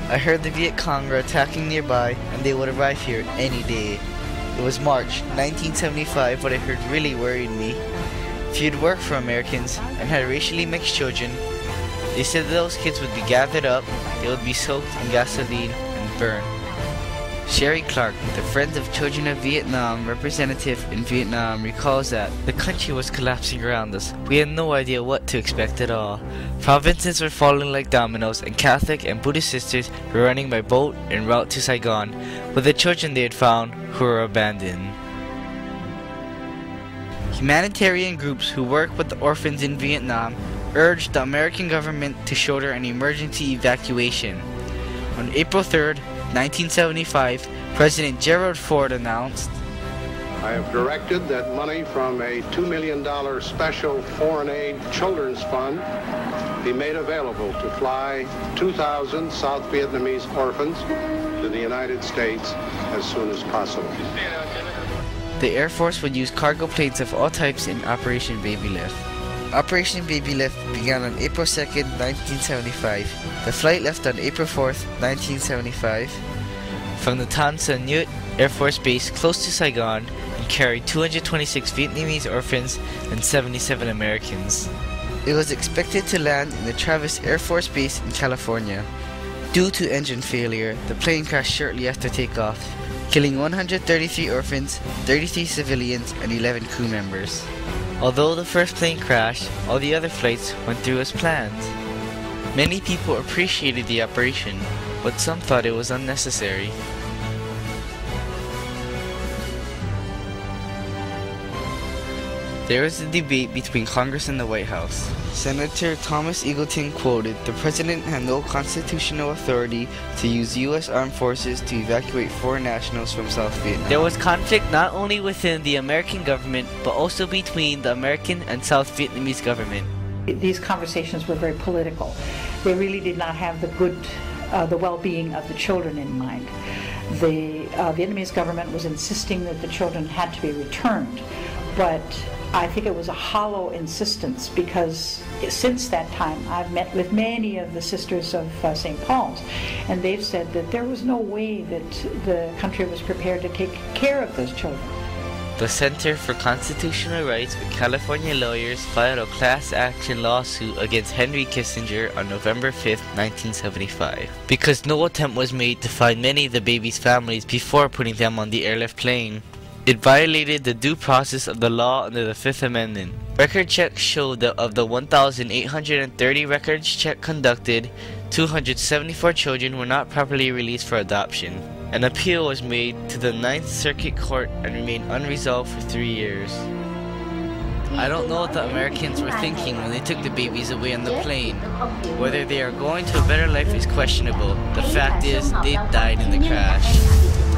I heard the Viet Cong were attacking nearby and they would arrive here any day. It was March 1975 what I heard really worried me. If you'd worked for Americans and had racially mixed children, they said that those kids would be gathered up, they would be soaked in gasoline and burned. Sherry Clark, the Friends of Children of Vietnam representative in Vietnam, recalls that the country was collapsing around us. We had no idea what to expect at all. Provinces were falling like dominoes, and Catholic and Buddhist sisters were running by boat en route to Saigon with the children they had found who were abandoned. Humanitarian groups who work with the orphans in Vietnam urged the American government to shoulder an emergency evacuation. On April 3rd, 1975, President Gerald Ford announced, I have directed that money from a $2 million special foreign aid children's fund be made available to fly 2,000 South Vietnamese orphans to the United States as soon as possible. The Air Force would use cargo planes of all types in Operation Babylift. Operation Babylift began on April 2nd, 1975. The flight left on April 4th, 1975 from the Tan Son Nhut Air Force Base close to Saigon and carried 226 Vietnamese orphans and 77 Americans. It was expected to land in the Travis Air Force Base in California. Due to engine failure, the plane crashed shortly after takeoff, killing 133 orphans, 33 civilians, and 11 crew members. Although the first plane crashed, all the other flights went through as planned. Many people appreciated the operation, but some thought it was unnecessary. There was a debate between Congress and the White House. Senator Thomas Eagleton quoted, "The President had no constitutional authority to use U.S. armed forces to evacuate foreign nationals from South Vietnam." There was conflict not only within the American government, but also between the American and South Vietnamese government. These conversations were very political. They really did not have the well-being of the children in mind. The Vietnamese government was insisting that the children had to be returned, but I think it was a hollow insistence, because since that time I've met with many of the sisters of St. Paul's, and they've said that there was no way that the country was prepared to take care of those children. The Center for Constitutional Rights with California lawyers filed a class action lawsuit against Henry Kissinger on November 5, 1975, because no attempt was made to find many of the babies' families before putting them on the airlift plane. It violated the due process of the law under the Fifth Amendment. Record checks showed that of the 1,830 records check conducted, 274 children were not properly released for adoption. An appeal was made to the Ninth Circuit Court and remained unresolved for 3 years. I don't know what the Americans were thinking when they took the babies away on the plane. Whether they are going to a better life is questionable. The fact is, they died in the crash.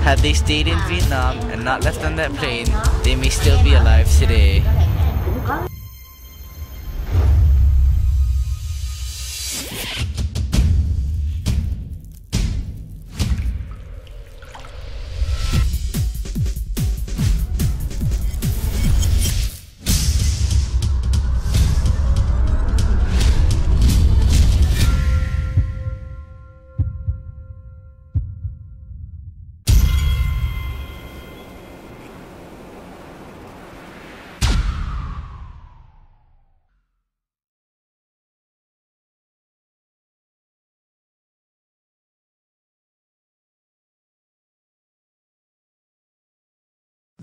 Had they stayed in Vietnam and not left on that plane, they may still be alive today.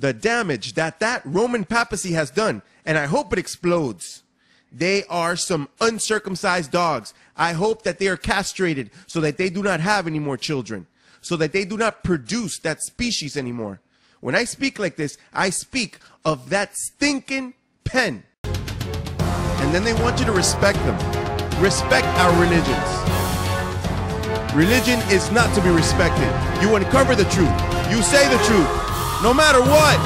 The damage that Roman papacy has done, and I hope it explodes. They are some uncircumcised dogs. I hope that they are castrated so that they do not have any more children, so that they do not produce that species anymore. When I speak like this, I speak of that stinking pen. And then they want you to respect them. Respect our religions. Religion is not to be respected. You uncover the truth. You say the truth. No matter what.